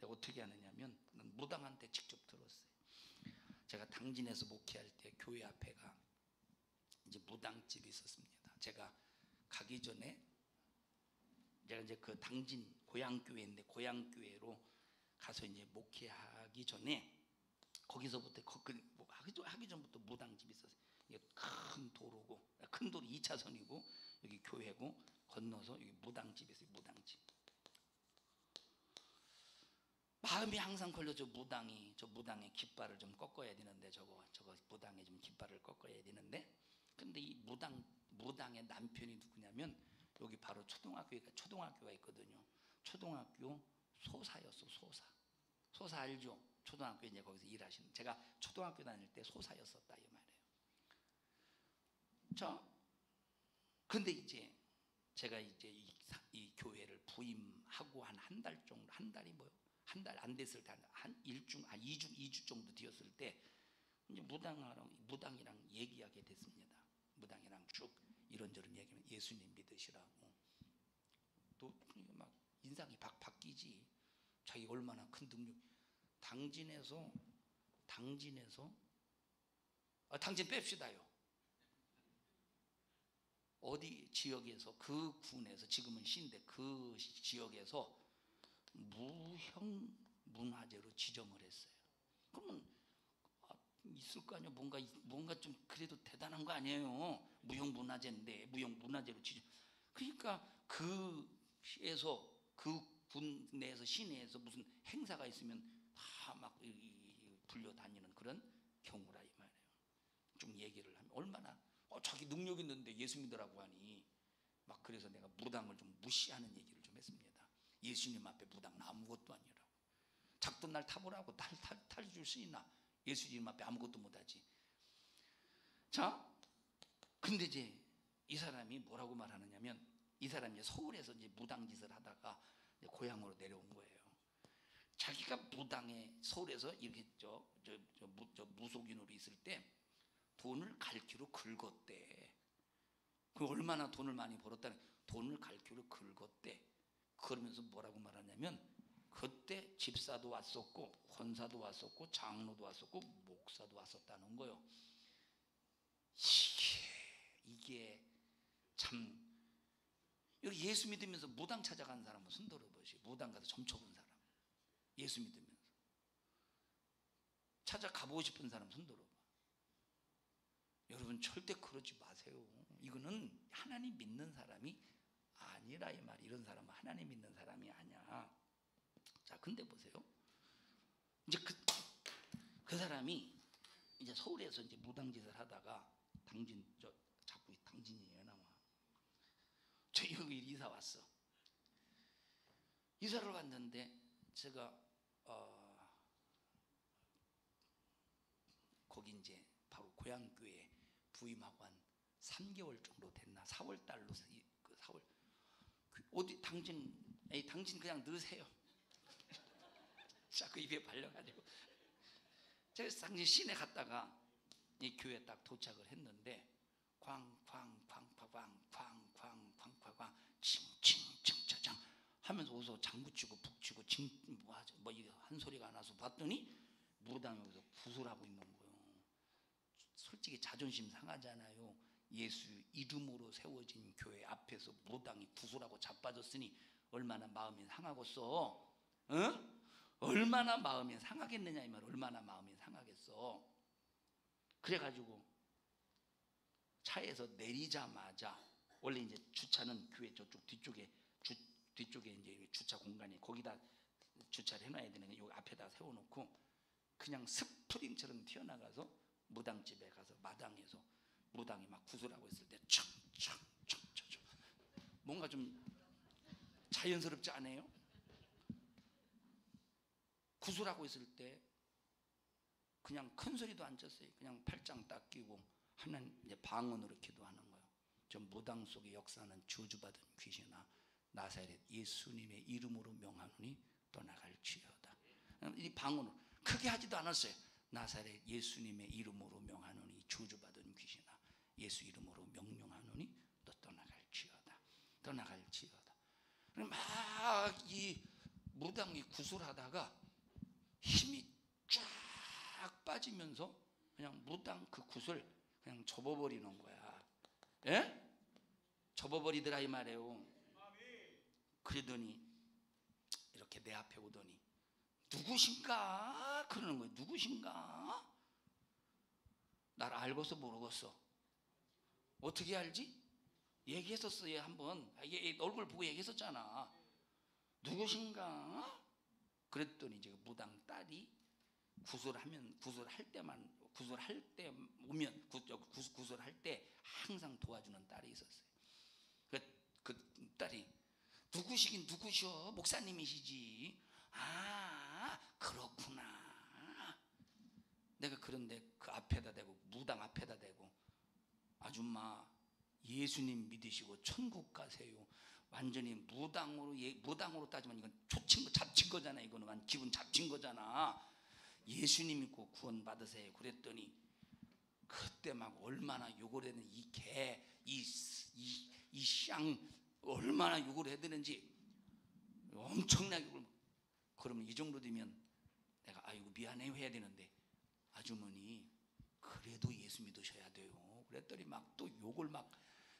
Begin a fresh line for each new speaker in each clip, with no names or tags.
내가 어떻게 하느냐면 무당한테 직접 들었어요. 제가 당진에서 목회할 때 교회 앞에가 이제 무당집이 있었습니다. 제가 가기 전에 제가 이제 그 당진 고향교회인데 고향교회로 가서 이제 목회하기 전에 거기서부터 하기 전부터 무당집이 있었어요. 이게 큰 도로고, 큰 도로 2차선이고 여기 교회고 건너서 여기 무당집이 있어요. 무당집. 마음이 항상 걸려. 저 무당의 깃발을 좀 꺾어야 되는데 저거 무당의 좀 깃발을 꺾어야 되는데, 근데 이 무당의 남편이 누구냐면 여기 바로 초등학교가 있거든요. 초등학교 소사였어. 소사 알죠? 초등학교 이제 거기서 일하시는, 제가 초등학교 다닐 때 소사였었다 이 말이에요. 자, 근데 이제 제가 이제 이 교회를 부임하고 한 달 정도, 한 달 안 됐을 때, 한 2주 정도 되었을 때 이제 무당이랑 얘기하게 됐습니다. 무당이랑 쭉 이런저런 얘기하면 예수님 믿으시라고. 또 막 인상이 바뀌지. 자기 얼마나 큰 능력. 당진에서 당진 뺍시다요. 어디 지역에서, 그 군에서, 지금은 시인데 그 지역에서 무형문화재로 지정을 했어요. 그러면 있을 거 아니에요. 뭔가 좀 그래도 대단한 거 아니에요. 무형문화재인데 무형문화재로 지정. 그러니까 그 시에서, 그 군 내에서, 시내에서 무슨 행사가 있으면 다 막 불려다니는 그런 경우라 이 말이에요. 좀 얘기를 하면 얼마나 자기 능력 있는데 예수 믿으라고 하니 막, 그래서 내가 무당을 좀 무시하는 얘기를 좀 했습니다. 예수님 앞에 무당은 아무것도 아니라고. 작던 날 타보라고. 탈줄 수 있나? 예수님 앞에 아무것도 못하지. 자, 근데 이제 이 사람이 뭐라고 말하느냐면, 이 사람이 서울에서 이제 무당짓을 하다가 이제 고향으로 내려온 거예요. 자기가 무당에 서울에서 이렇게 무속인으로 있을 때 돈을 갈퀴로 긁었대. 그 얼마나 돈을 많이 벌었다는, 돈을 갈퀴로 긁었대. 그러면서 뭐라고 말하냐면, 그때 집사도 왔었고 권사도 왔었고 장로도 왔었고 목사도 왔었다는 거예요. 이게 참. 여기 예수 믿으면서 무당 찾아간 사람은 손 들어보시. 무당 가서 점쳐본 사람, 예수 믿으면서 찾아가보고 싶은 사람 손 들어봐. 여러분 절대 그러지 마세요. 이거는 하나님 믿는 사람이 아니라 이 말. 이런 사람은 하나님 믿는 사람이 아니야. 자, 근데 보세요. 이제 그 사람이 이제 서울에서 이제 무당짓을 하다가 자꾸 당진이 왜 나와? 저 여기 이사 왔어. 이사를 왔는데 제가 거기 이제 바로 고향교회 부임하고 한 3개월 정도 됐나? 4월 달로, 4월 어디 당진 그냥 넣으세요. 자꾸 입에 발려가지고. 제가 당진 시내 갔다가 이 교회에 딱 도착을 했는데 쾅쾅쾅쾅쾅쾅쾅쾅쾅 칭칭칭차장 하면서 어디서 장구치고 북치고 뭐 이게 한 소리가 나서 봤더니 무당이 여기서 구슬하고 있는 거예요. 솔직히 자존심 상하잖아요. 예수 이름으로 세워진 교회 앞에서 무당이 구슬하고 자빠졌으니 얼마나 마음이 상하겠어. 응? 얼마나 마음이 상하겠느냐 이 말. 얼마나 마음이 상하겠어. 그래가지고 차에서 내리자마자, 원래 이제 주차는 교회 저쪽 뒤쪽에 이제 주차 공간이, 거기다 주차를 해놔야 되는 게 여기 앞에다 세워놓고 그냥 스프링처럼 튀어나가서 무당집에 가서 마당에서 무당이 막 구슬하고 있을 때 촥촥촥 뭔가 좀 자연스럽지 않아요? 구슬하고 있을 때 그냥 큰 소리도 안 쳤어요. 그냥 팔짱 딱 끼고 하는 이제 방언으로 기도하는 거예요. 저 무당 속의 역사는 저주받은 귀신아 나사렛 예수님의 이름으로 명하노니 떠나갈지어다. 이 방언으로 크게 하지도 않았어요. 나사렛 예수님의 이름으로 명하노니 저주받은 귀신아 예수 이름으로 명령하노니 너 떠나갈지어다. 그럼 막 이 무당이 구슬하다가 힘이 쫙 빠지면서 그냥 무당 그 굿을 그냥 접어버리는 거야. 예? 접어버리더라 이 말이에요. 그러더니 이렇게 내 앞에 오더니 누구신가 그러는 거예요. 누구신가? 날 알고서 모르겠어. 어떻게 알지? 얘기했었어. 얘 한번 얘 얼굴 보고 얘기했었잖아. 누구신가? 그랬더니 이제 무당 딸이 구슬할 때 오면 구슬할 때 항상 도와주는 딸이 있었어요. 그 딸이 누구시긴 누구셔? 목사님이시지. 아 그렇구나. 내가 그런데 그 앞에다 대고 무당 앞에다 대고 아줌마 예수님 믿으시고 천국 가세요. 완전히 무당으로 따지면 이건 잡친 거잖아. 이거는 기분 잡친 거잖아. 예수님 믿고 구원 받으세요. 그랬더니 그때 막 얼마나 욕을 했는지 이 개, 이 쌍 얼마나 욕을 해드는지 엄청나게 욕을. 그러면 이 정도 되면 내가 아이고 미안해요 해야 되는데 아주머니 그래도 예수 믿으셔야 돼요. 그랬더니 막 또 욕을 막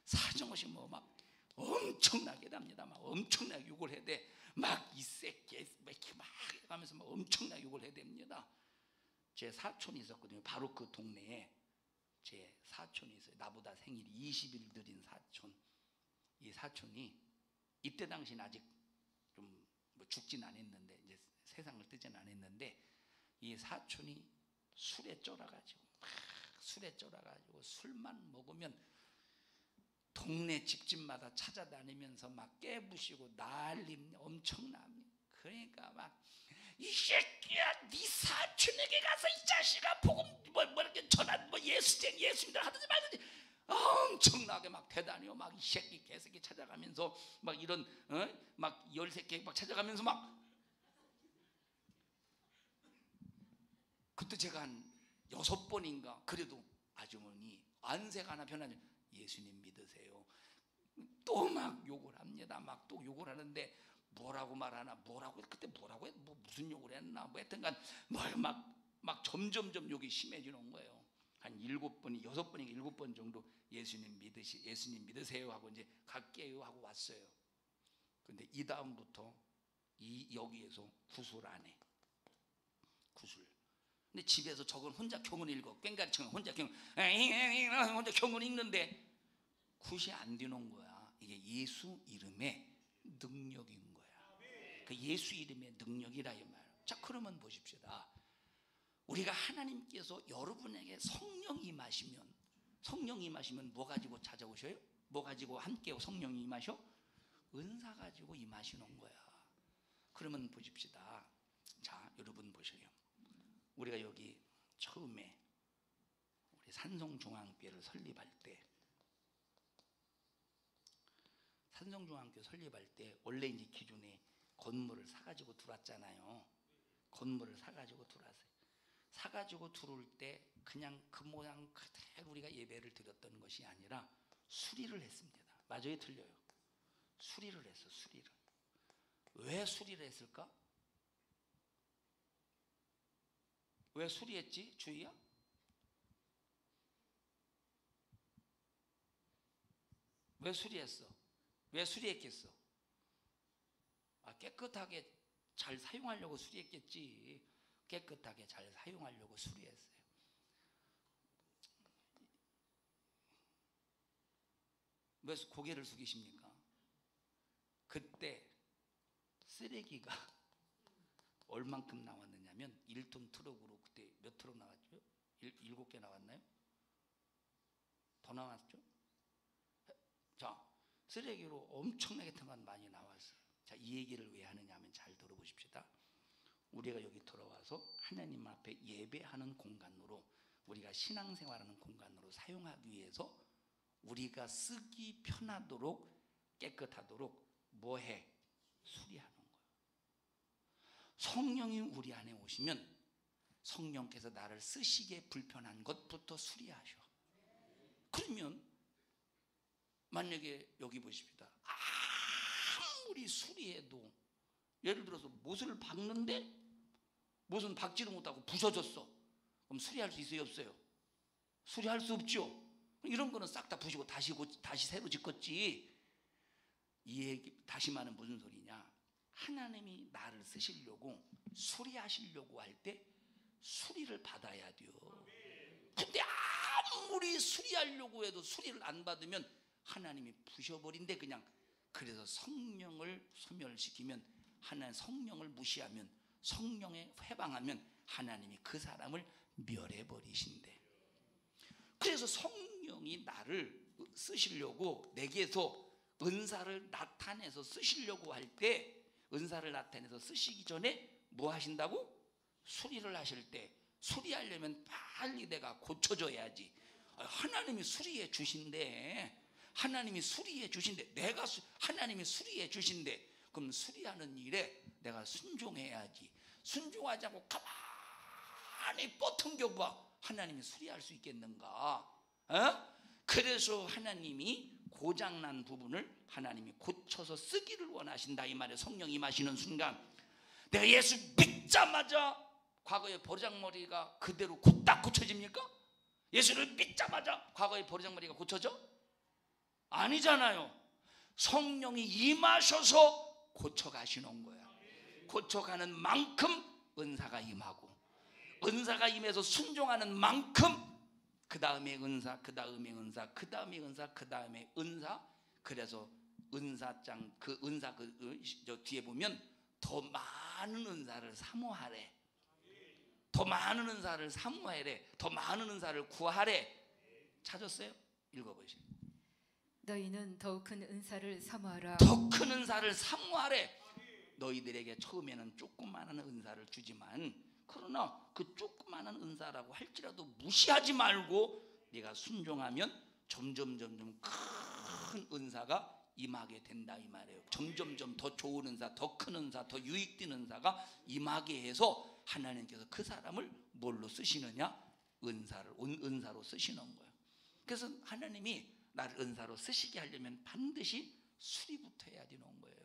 사정없이 막 엄청나게 합니다. 막 엄청나게 욕을 해야 돼. 막 이 새끼 막 하면서 막 엄청나게 욕을 해야 됩니다. 제 사촌이 있었거든요. 바로 그 동네에 제 사촌이 있어요. 나보다 생일이 20일 느린 사촌. 이 사촌이 이때 당시는 아직 좀 뭐 죽진 않았는데 이제 세상을 뜨진 않았는데 이 사촌이 술에 쫄아가지고 술만 먹으면 동네 집집마다 찾아다니면서 막 깨부시고 난리 엄청납니다. 그러니까 막 이 새끼야 네 사촌에게 가서 이 자식아 복음 뭐 이렇게 전한 뭐 예수님들 하든지 말든지 엄청나게 막 대단해요. 막 이 새끼 개새끼 찾아가면서 막 이런 막 13개 막 찾아가면서 막 그때 제가 한 6번인가 그래도 아주머니 안색 하나 변하지 예수님 믿으세요. 또 막 욕을 합니다. 막 또 욕을 하는데 뭐라고 말하나 그때 뭐라고 했 뭐 무슨 욕을 했나 뭐 하여튼간 막 점점점 욕이 심해지는 거예요. 한 6번인가 7번 정도 예수님 믿으세요 하고 이제 갈게요 하고 왔어요. 근데 이 다음부터 여기에서 구슬 안 해. 구슬. 근데 집에서 저건 혼자 경을 읽어. 꽹가리처럼 혼자 경을 읽는데 굿이 안 되는 거야. 이게 예수 이름의 능력인 거야. 그 예수 이름의 능력이라 이 말. 자 그러면 보십시다. 우리가 하나님께서 여러분에게 성령이 임하시면 뭐 가지고 찾아오셔요? 뭐 가지고 함께 성령이 임하셔? 은사 가지고 임하시는 거야. 그러면 보십시다. 자 여러분 보셔요. 우리가 여기 처음에 우리 산성중앙교회를 설립할 때 원래 이제 기존에 건물을 사가지고 들어왔잖아요. 건물을 사가지고 들어왔어요. 사가지고 들어올 때 그냥 그 모양 그대로 우리가 예배를 드렸던 것이 아니라 수리를 했습니다. 맞아요, 틀려요? 수리를 했어. 수리를. 왜 수리를 했을까? 왜 수리했지? 주희야? 왜 수리했어? 왜 수리했겠어? 깨끗하게 잘 사용하려고 수리했겠지. 깨끗하게 잘 사용하려고 수리했어요. 왜 고개를 숙이십니까? 그때 쓰레기가 얼만큼 나왔느냐면 1톤 트럭으로 그때 몇 트럭 나왔죠? 7개 나왔나요? 더 나왔죠? 자, 쓰레기로 엄청나게 많이 나왔어요. 자, 이 얘기를 왜 하느냐 하면 잘 들어보십시다. 우리가 여기 들어와서 하나님 앞에 예배하는 공간으로 우리가 신앙생활하는 공간으로 사용하기 위해서 우리가 쓰기 편하도록 깨끗하도록 뭐해? 수리하는 거예요. 성령이 우리 안에 오시면 성령께서 나를 쓰시기에 불편한 것부터 수리하셔. 그러면 만약에 여기 보십시다. 아무리 수리해도 예를 들어서 못을 박는데 못은 박지를 못하고 부서졌어. 그럼 수리할 수 있어요, 없어요? 수리할 수 없죠. 이런 거는 싹 다 부시고 다시 새로 짓겠지. 이 얘기 다시 말하면 무슨 소리냐? 하나님이 나를 쓰시려고 수리하시려고 할 때 수리를 받아야 돼요. 근데 아무리 수리하려고 해도 수리를 안 받으면 하나님이 부셔버린대 그냥. 그래서 성령을 소멸시키면, 하나님 성령을 무시하면, 성령에 회방하면 하나님이 그 사람을 멸해버리신대. 그래서 성령이 나를 쓰시려고 내게서 은사를 나타내서 쓰시려고 할 때, 은사를 나타내서 쓰시기 전에 뭐 하신다고? 수리를 하실 때, 수리하려면 빨리 내가 고쳐줘야지. 하나님이 수리해 주신대. 하나님이 수리해 주신대. 하나님이 수리해 주신대. 그럼 수리하는 일에 내가 순종해야지. 순종하지 않고 가만히 뻗통겨봐. 하나님이 수리할 수 있겠는가? 그래서 하나님이 고장난 부분을 하나님이 고쳐서 쓰기를 원하신다 이 말이에요. 성령이 임하시는 순간 내가 예수 믿자마자 과거의 버르장머리가 그대로 딱 고쳐집니까? 예수를 믿자마자 과거의 버르장머리가 고쳐져? 아니잖아요. 성령이 임하셔서 고쳐가시는 거야. 고쳐가는 만큼 은사가 임하고, 은사가 임해서 순종하는 만큼 그 다음에 은사, 그 다음에 은사, 그 다음에 은사, 그 다음에 은사. 그래서 은사장, 그 은사 저 뒤에 보면 더 많은 은사를 사모하래. 더 많은 은사를 사모하래. 더 많은 은사를 구하래. 찾았어요? 읽어보시죠.
너희는 더욱 큰 은사를 사모하라.
더 큰 은사를 사모하래. 너희들에게 처음에는 조그마한 은사를 주지만, 그러나 그 조그마한 은사라고 할지라도 무시하지 말고 네가 순종하면 점점 큰 은사가 임하게 된다 이 말이에요. 점점 더 좋은 은사, 더 큰 은사, 더 유익된 은사가 임하게 해서 하나님께서 그 사람을 뭘로 쓰시느냐? 은사로 쓰시는 거예요. 그래서 하나님이 나를 은사로 쓰시게 하려면 반드시 수리부터 해야 되는 거예요.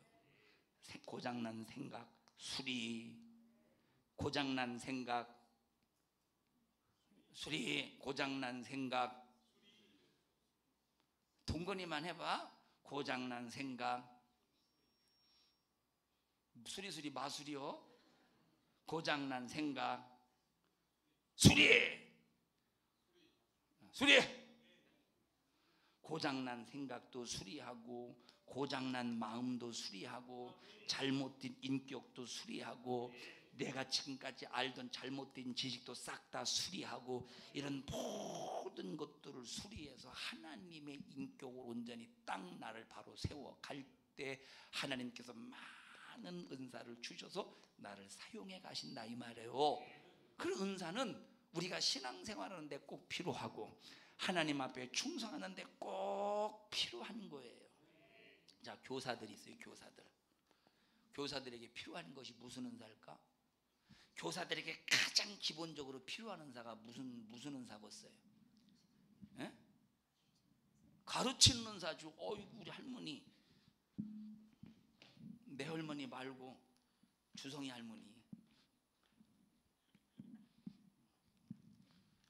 고장난 생각 수리, 고장난 생각 수리, 고장난 생각. 동건이만 해봐. 고장난 생각 수리 마수리요. 고장난 생각 수리. 고장난 생각도 수리하고, 고장난 마음도 수리하고, 잘못된 인격도 수리하고, 내가 지금까지 알던 잘못된 지식도 싹 다 수리하고, 이런 모든 것들을 수리해서 하나님의 인격을 온전히 딱 나를 바로 세워갈 때 하나님께서 많은 은사를 주셔서 나를 사용해 가신다 이 말이에요. 그 은사는 우리가 신앙생활하는데 꼭 필요하고 하나님 앞에 충성하는데 꼭 필요한 거예요. 자, 교사들이 있어요. 교사들에게 필요한 것이 무슨 은사일까? 교사들에게 가장 기본적으로 필요한 은사가 무슨 은사겠어요? 예? 가르치는 은사죠. 어이구, 우리 할머니, 내 할머니 말고 주성이 할머니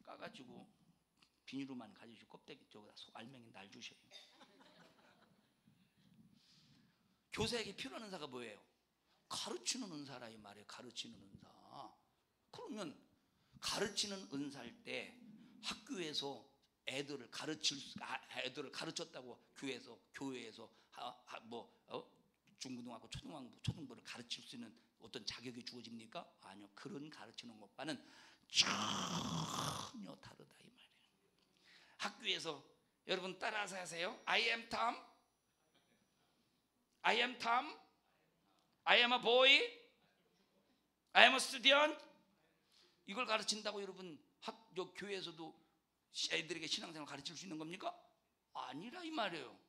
까가지고 비닐로만 가지고 껍데기 쪽에다 속 알맹이 날 주셔요. 교사에게 필요한 은사가 뭐예요? 가르치는 은사라 이 말이에요. 가르치는 은사. 그러면 가르치는 은사일 때 학교에서 애들을 가르쳤다고 교회에서 중고등학교, 초등부를 가르칠 수 있는 어떤 자격이 주어집니까? 아니요. 그런 가르치는 것과는 전혀 다르다 이 말이에요. 학교에서 여러분 따라서 하세요. I am Tom. I am Tom. I am a boy. I am a student. 이걸 가르친다고 여러분 교회에서도 애들에게 신앙생활 가르칠 수 있는 겁니까? 아니라 이 말이에요.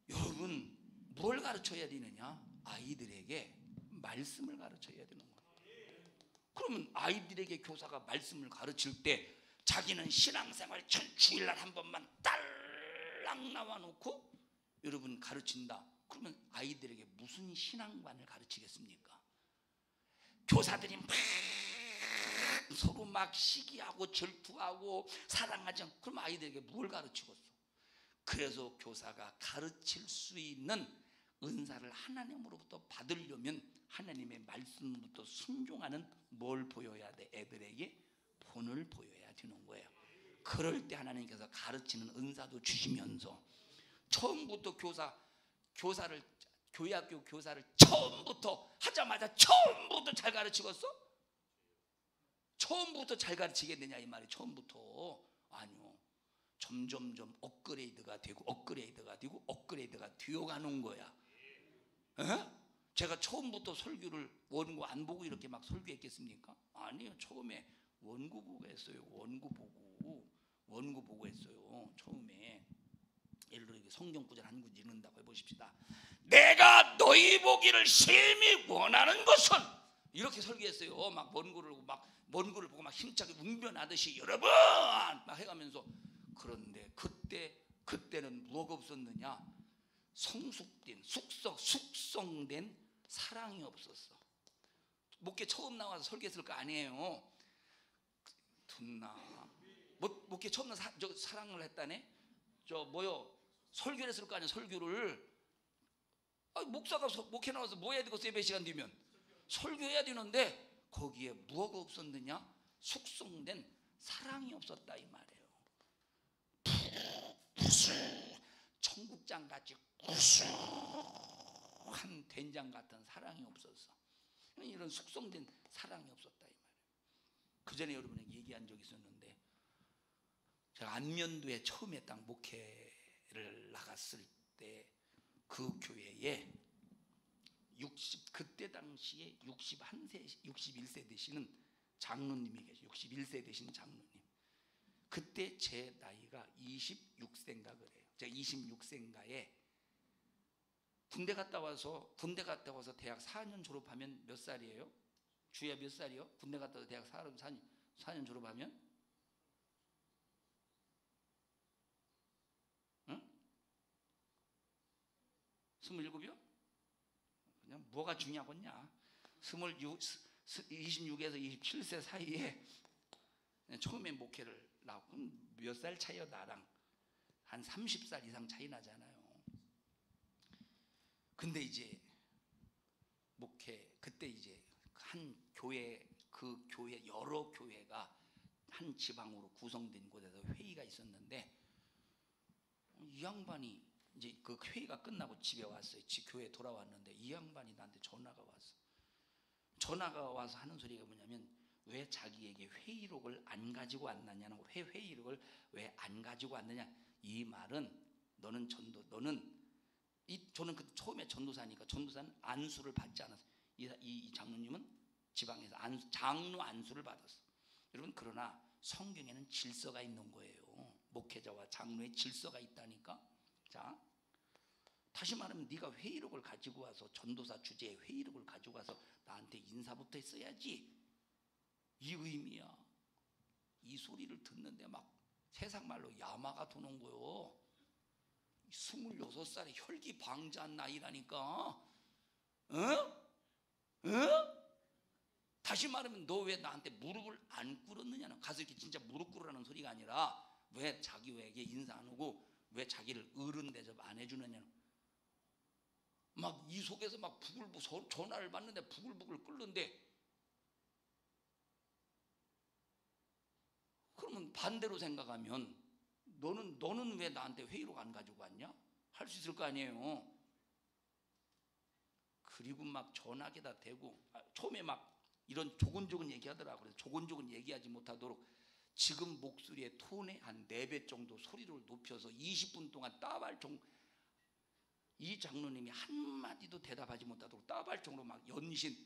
여러분 뭘 가르쳐야 되느냐? 아이들에게 말씀을 가르쳐야 되는 거예요. 그러면 아이들에게 교사가 말씀을 가르칠 때 자기는 신앙생활 전 주일날 한 번만 딸랑 나와놓고 여러분 가르친다. 그러면 아이들에게 무슨 신앙관을 가르치겠습니까? 교사들이 막 서로 막 시기하고 질투하고 사랑하지 않고, 그럼 아이들에게 뭘 가르치겠어? 그래서 교사가 가르칠 수 있는 은사를 하나님으로부터 받으려면 하나님의 말씀부터 순종하는 뭘 보여야 돼? 애들에게 본을 보여야 되는 거예요. 그럴 때 하나님께서 가르치는 은사도 주시면서, 처음부터 교회학교 교사를 처음부터 하자마자 처음부터 잘 가르치겠어? 처음부터 잘 가르치겠느냐 이 말이. 처음부터 아니요. 점점점 업그레이드가 되고 업그레이드가 되어가는 거야. 에? 제가 처음부터 설교를 원고 안 보고 이렇게 막 설교했겠습니까? 아니요. 처음에 원고 보고 했어요. 원고 보고 했어요. 처음에 예를 들어 성경 구절 한 구절 읽는다고 해보십시다. 내가 너희 보기를 심히 원하는 것은, 이렇게 설교했어요. 막 먼 거를 보고 막 힘차게 웅변하듯이 여러분 막 해가면서. 그런데 그때는 뭐가 없었느냐? 숙성된 사랑이 없었어. 목회 처음 나와서 설교했을 거 아니에요. 듣나? 목회 처음 나와서 사랑을 했다네? 설교를 했을 거 아니야. 설교를. 목사가 목회 나와서 뭐 해야 되고 예배 시간 되면 설교해야 되는데 거기에 뭐가 없었느냐? 숙성된 사랑이 없었다 이 말이에요. 청국장같이 구수한 된장 같은 사랑이 없었어. 이런 숙성된 사랑이 없었다 이 말이에요. 그 전에 여러분에게 얘기한 적이 있었는데, 제가 안면도에 처음에 딱 목회를 나갔을 때 그 교회에 그때 당시에 61세 되시는 장로님이 계세요. 61세 되신 장로님. 그때 제 나이가 26세인가 그래요. 제가 26세인가에 군대 갔다 와서 대학 4년 졸업하면 몇 살이에요? 주야 몇 살이요? 군대 갔다 와서 대학 4년 졸업하면? 응? 27이요? 그냥 뭐가 중요하겠냐? 26에서 27세 사이에 처음에 목회를 나오고, 몇 살 차이요? 나랑 한 30살 이상 차이 나잖아요. 근데 이제 그때 이제 한 교회, 그 교회 여러 교회가 한 지방으로 구성된 곳에서 회의가 있었는데, 이 양반이 이제 그 회의가 끝나고 집에 왔어요. 교회에 돌아왔는데 이 양반이 나한테 전화가 왔어. 전화가 와서 하는 소리가 뭐냐면, 왜 자기에게 회의록을 안 가지고 왔느냐는, 회의록을 왜 안 가지고 왔느냐. 이 말은 저는 그 처음에 전도사니까, 전도사는 안수를 받지 않았어요. 이 장로님은 지방에서 장로 안수를 받았어. 여러분, 그러나 성경에는 질서가 있는 거예요. 목회자와 장로의 질서가 있다니까. 자, 다시 말하면 네가 회의록을 가지고 와서, 전도사 주제에 회의록을 가지고 와서 나한테 인사부터 했어야지, 이 의미야. 이 소리를 듣는데 막 세상 말로 야마가 도는 거요. 26살에 혈기방자한 나이라니까. 어? 다시 말하면 너 왜 나한테 무릎을 안 꿇었느냐는, 가서 이렇게 진짜 무릎 꿇으라는 소리가 아니라, 왜 자기에게 인사 안 하고 왜 자기를 어른 대접 안 해주느냐는. 막 이 속에서 막 전화를 받는데 부글부글 끓는데, 그러면 반대로 생각하면 너는 왜 나한테 회의록 안 가지고 왔냐? 할 수 있을 거 아니에요. 그리고 막 전화기다 대고, 처음에 막 이런 조곤조곤 얘기하더라고요. 그래서 조곤조곤 얘기하지 못하도록 지금 목소리의 톤의 한 4배 정도 소리를 높여서 20분 동안 이 장로님이 한마디도 대답하지 못하도록 따발정으로 막 연신,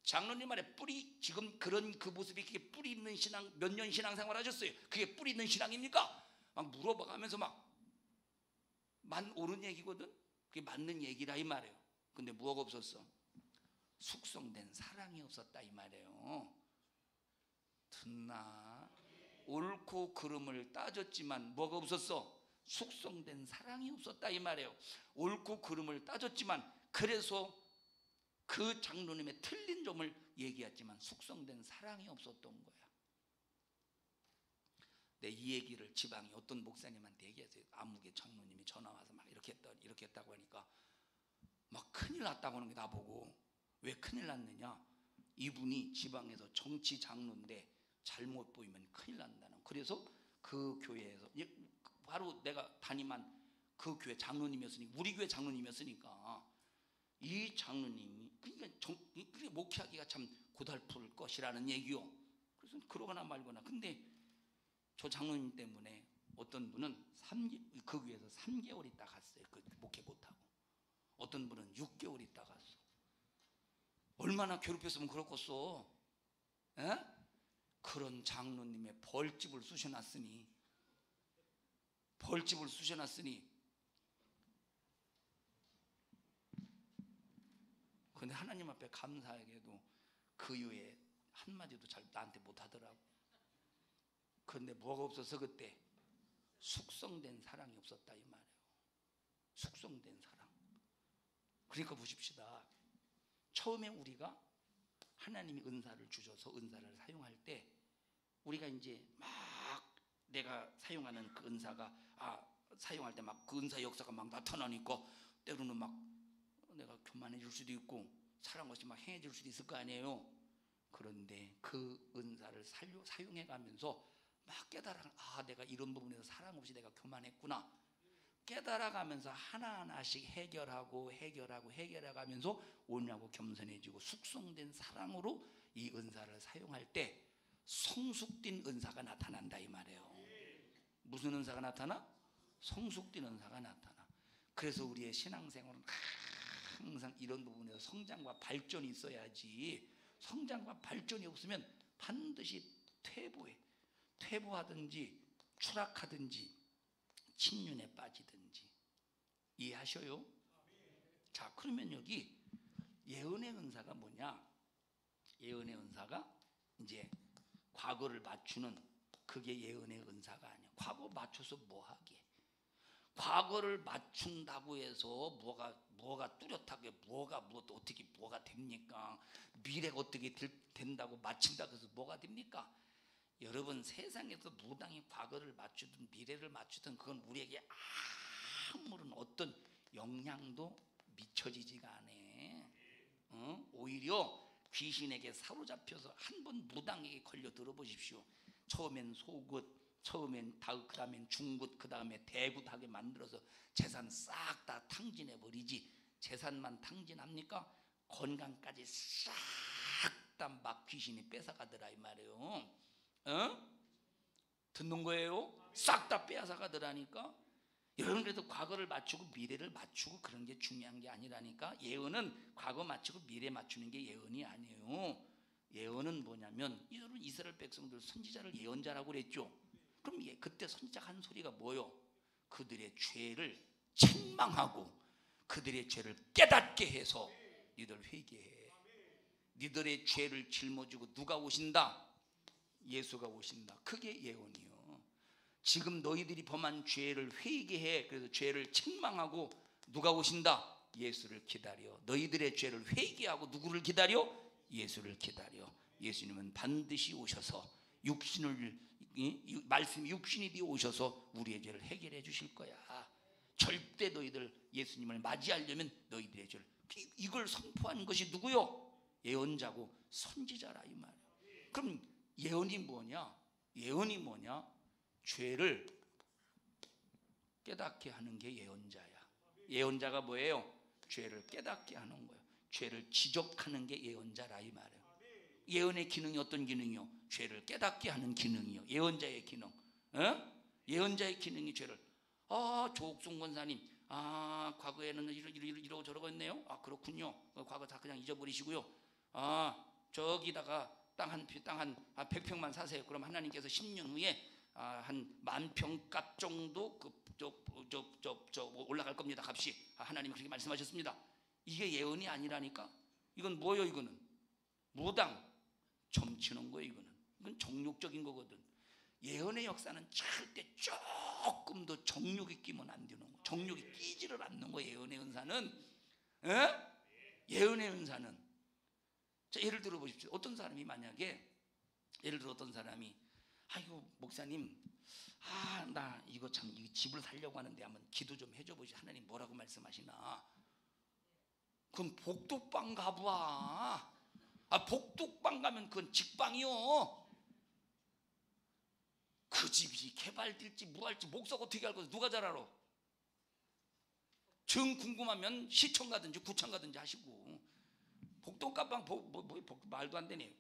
장로님 말에 지금 그 모습이 그게 뿌리 있는 신앙, 몇 년 신앙생활 하셨어요? 그게 뿌리 있는 신앙입니까? 막 물어봐가면서 막 옳은 얘기거든? 그게 맞는 얘기라 이 말이에요. 근데 뭐가 없었어? 숙성된 사랑이 없었다 이 말이에요. 듣나? 옳고 그름을 따졌지만 뭐가 없었어? 숙성된 사랑이 없었다 이 말이에요. 옳고 그름을 따졌지만, 그래서 그 장로님의 틀린 점을 얘기했지만 숙성된 사랑이 없었던 거야. 이 얘기를 지방에 어떤 목사님한테 얘기했어요. 안목의 장로님이 전화 와서 막 이렇게 했다고 하니까 막 큰일 났다고 하는 게 나보고. 왜 큰일 났느냐, 이분이 지방에서 정치 장로인데 잘못 보이면 큰일 난다는. 그래서 그 교회에서, 바로 내가 담임한 그 교회 장로님이었으니까, 우리 교회 장로님이었으니까, 이 장로님이 그러니까 목회하기가 참 고달플 것이라는 얘기요. 그래서 그러거나 말거나. 근데 저 장로님 때문에 어떤 분은 그 교회에서 3개월 있다 갔어요. 그 목회 못하고. 어떤 분은 6개월 있다 갔어. 얼마나 괴롭혔으면 그렇겠어. 에? 그런 장로님의 벌집을 쑤셔놨으니 근데 하나님 앞에 감사하게도 그 이후에 한마디도 잘 나한테 못하더라고. 그런데 뭐가 없어서 그때? 숙성된 사랑이 없었다 이 말이에요. 숙성된 사랑. 그러니까 보십시다. 처음에 우리가 하나님이 은사를 주셔서 은사를 사용할 때, 우리가 이제 막 내가 사용하는 그 은사가 사용할 때 막 그 은사 역사가 막 나타나니까 때로는 막 내가 교만해 줄 수도 있고 사랑 없이 막 행해 줄 수도 있을 거 아니에요. 그런데 그 은사를 사용해 가면서 막 깨달아, 내가 이런 부분에서 사랑 없이 내가 교만했구나 깨달아가면서 하나하나씩 해결하고 해결해가면서 온유하고 겸손해지고 숙성된 사랑으로 이 은사를 사용할 때 성숙된 은사가 나타난다 이 말이에요. 무슨 은사가 나타나? 성숙된 은사가 나타나. 그래서 우리의 신앙생활은 항상 이런 부분에서 성장과 발전이 있어야지. 성장과 발전이 없으면 반드시 퇴보하든지 추락하든지 침륜에 빠지든지. 이해하셔요? 자, 그러면 여기 예언의 은사가 뭐냐? 예언의 은사가 이제 과거를 맞추는, 그게 예언의 은사가 아니야. 과거 맞춰서 뭐 하게? 과거를 맞춘다고 해서 뭐가 뚜렷하게 어떻게 뭐가 됩니까? 미래가 어떻게 된다고 맞춘다고 해서 뭐가 됩니까? 여러분, 세상에서 무당히 과거를 맞추든 미래를 맞추든 그건 우리에게 아무런 어떤 영향도 미쳐지지가 않아. 오히려 귀신에게 사로잡혀서 한번 무당에게 걸려 들어보십시오. 처음엔 속옷, 처음엔 그 다음엔 중굿, 그 다음에 대굿하게 만들어서 재산 싹 다 탕진해 버리지. 재산만 탕진합니까? 건강까지 싹 다 막 귀신이 뺏어가더라 이 말이에요. 듣는 거예요? 싹 다 빼앗아가더라니까. 여러분, 그래도 과거를 맞추고 미래를 맞추고 그런 게 중요한 게 아니라니까. 예언은 과거 맞추고 미래 맞추는 게 예언이 아니에요. 예언은 뭐냐면, 여러분 이스라엘 백성들 선지자를 예언자라고 그랬죠. 그럼 그때 선지자가 한 소리가 뭐요? 그들의 죄를 책망하고 그들의 죄를 깨닫게 해서 니들 회개해. 니들의 죄를 짊어지고 누가 오신다? 예수가 오신다. 그게 예언이요. 지금 너희들이 범한 죄를 회개해. 그래서 죄를 책망하고 누가 오신다? 예수를 기다려. 너희들의 죄를 회개하고 누구를 기다려? 예수를 기다려. 예수님은 반드시 오셔서 말씀이 육신이 되어 오셔서 우리의 죄를 해결해 주실 거야. 절대 너희들 예수님을 맞이하려면 너희들의 죄를, 이걸 선포한 것이 누구요? 예언자고 선지자라 이 말이야. 그럼 예언이 뭐냐? 예언이 뭐냐? 죄를 깨닫게 하는 게 예언자야. 예언자가 뭐예요? 죄를 깨닫게 하는 거예요. 죄를 지적하는 게 예언자라 이 말이에요. 예언의 기능이 어떤 기능이요? 죄를 깨닫게 하는 기능이요. 예언자의 기능. 예언자의 기능이 죄를, 조옥순 권사님, 과거에는 이러고 저러고 했네요. 그렇군요. 과거 다 그냥 잊어버리시고요. 저기다가 땅 한 100평만 사세요. 그럼 하나님께서 10년 후에 한 10,000평 정도 올라갈 겁니다. 값이. 하나님이 그렇게 말씀하셨습니다. 이게 예언이 아니라니까. 이건 뭐예요? 이거는 무당 점치는 거예요. 이건 정욕적인 거거든. 예언의 역사는 절대 조금 더 정욕이 끼면 안 되는 거예요. 정욕이 끼지를 않는 거예요. 예언의 은사는. 에? 예언의 은사는. 자, 예를 들어 보십시오. 어떤 사람이 만약에 예를 들어 어떤 사람이 아이고 목사님, 나 이거 참 이 집을 살려고 하는데 한번 기도 좀 해줘 보시. 하나님 뭐라고 말씀하시나? 그건 복덕방 가봐. 복덕방 가면 그건 직방이요. 그 집이 개발될지 뭐할지 목사가 어떻게 알 거야? 누가 잘 알아? 정 궁금하면 시청 가든지 구청 가든지 하시고. 복덕방 말도 안 되네.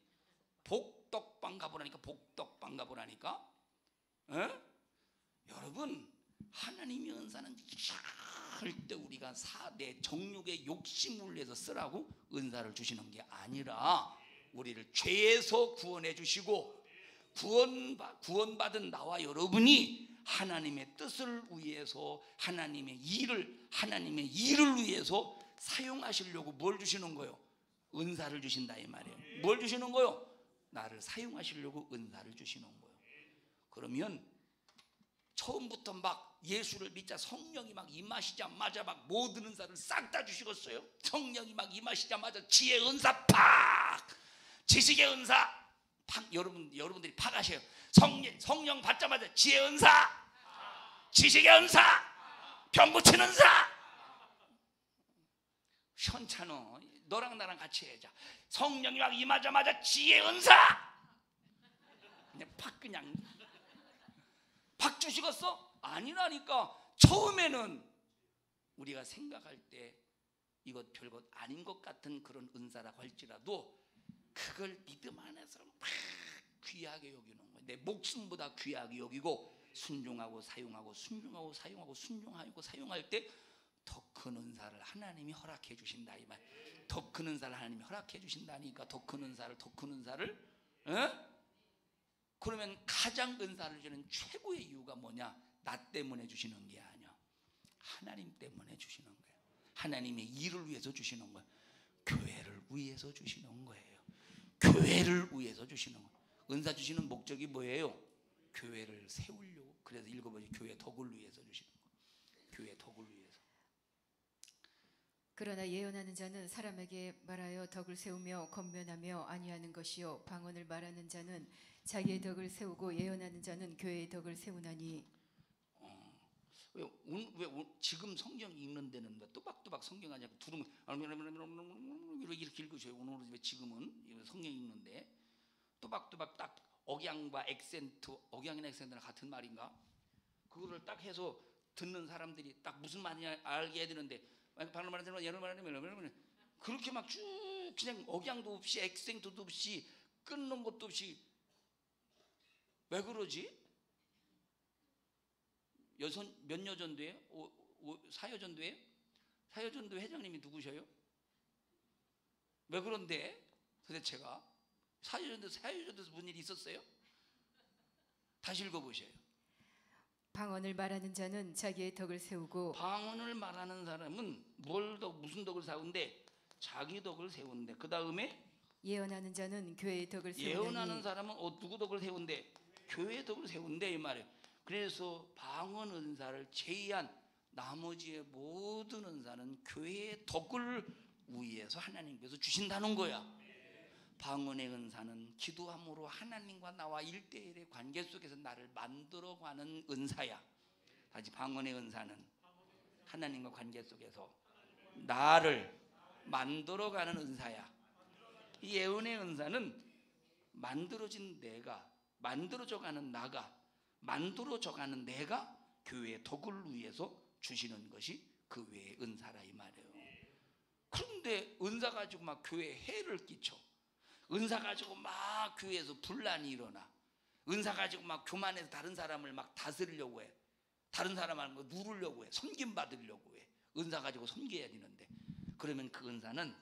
복덕방 가보라니까. 복덕방 가보라니까. 에? 여러분, 하나님의 은사는 절대 우리가 내 정욕의 욕심을 위해서 쓰라고 은사를 주시는 게 아니라 우리를 죄에서 구원해 주시고 구원받은 나와 여러분이 하나님의 뜻을 위해서 하나님의 일을 위해서 사용하시려고 뭘 주시는 거예요? 은사를 주신다 이 말이에요. 뭘 주시는 거예요? 나를 사용하시려고 은사를 주시는 거예요. 그러면 처음부터 막 예수를 믿자 성령이 막 임하시자마자 막 모든 은사를 싹 다 주시겠어요? 성령이 막 임하시자마자 지혜의 은사 팍, 지식의 은사 팍. 여러분들이 팍 하셔요. 성령 받자마자 지혜의 은사, 지식의 은사, 병 고치는 은사. 현찬어, 너랑 나랑 같이 해자. 성령이 막 임하자마자 지혜의 은사. 그냥 팍 주시겠어? 아니라니까. 처음에는 우리가 생각할 때 이것 별것 아닌 것 같은 그런 은사라고 할지라도 그걸 믿음 안에서 막 귀하게 여기는 거예요. 내 목숨보다 귀하게 여기고 순종하고 사용하고 순종하고 사용하고 순종하고 사용할 때 더 큰 은사를 하나님이 허락해 주신다 이 말. 더 큰 은사를 하나님이 허락해 주신다니까. 더 큰 은사를 그러면 가장 은사를 주는 최고의 이유가 뭐냐? 나 때문에 주시는 게 아니야. 하나님 때문에 주시는 거예요. 하나님의 일을 위해서 주시는 거예요. 교회를 위해서 주시는 거예요. 교회를 위해서 주시는 거예요. 은사 주시는 목적이 뭐예요? 교회를 세우려고. 그래서 읽어보죠. 교회 덕을 위해서 주시는 거예요. 교회 덕을 위해서.
그러나 예언하는 자는 사람에게 말하여 덕을 세우며 권면하며 아니하는 것이요, 방언을 말하는 자는 자기의 덕을 세우고 예언하는 자는 교회의 덕을 세우나니.
왜 지금 성경 읽는 데는 또박또박 성경 하냐고 두루뭉 이렇게 읽으셔요. 오늘 왜 지금은 성경 읽는데 또박또박 딱 억양과 액센트, 억양이나 액센트랑 같은 말인가? 그거를 딱 해서 듣는 사람들이 딱 무슨 말이냐 알게 해야 되는데, 방금 말하는 예를 말하면 그렇게 막 쭉 그냥 억양도 없이 액센트도 없이 끊는 것도 없이 왜 그러지? 몇 여전도예요? 사여전도예요? 사여전도 회장님이 누구셔요? 왜 그런데 도대체가 사여전도에서 무슨 일이 있었어요? 다시 읽어보셔요.
방언을 말하는 자는 자기의 덕을 세우고.
방언을 말하는 사람은 무슨 덕을 세운데? 자기 덕을 세운데. 그 다음에
예언하는 자는 교회의 덕을 세우나니.
예언하는 사람은 누구 덕을 세운데? 교회 덕을 세운데 이 말이에요. 그래서 방언 은사를 제외한 나머지의 모든 은사는 교회의 덕을 위해서 하나님께서 주신다는 거야. 방언의 은사는 기도함으로 하나님과 나와 1대1의 관계 속에서 나를 만들어가는 은사야. 다시 방언의 은사는 하나님과 관계 속에서 나를 만들어가는 은사야. 이 예언의 은사는 만들어져가는 내가 교회의 덕을 위해서 주시는 것이 그 외의 은사라 이 말이에요. 그런데 은사 가지고 막 교회에 해를 끼쳐. 은사 가지고 막 교회에서 분란이 일어나. 은사 가지고 막 교만해서 다른 사람을 막 다스리려고 해. 다른 사람을 누르려고 해. 섬김받으려고 해. 은사 가지고 섬겨야 되는데, 그러면 그 은사는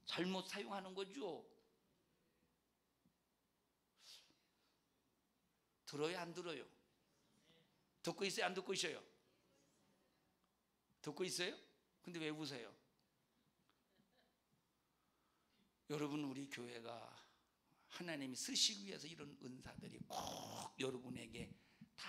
잘못 사용하는 거죠. 들어요 안 들어요? 듣고 있어요 안 듣고 있어요? 듣고 있어요? 근데 왜 웃어요? 여러분, 우리 교회가 하나님이 쓰시기 위해서 이런 은사들이 꼭 여러분에게 다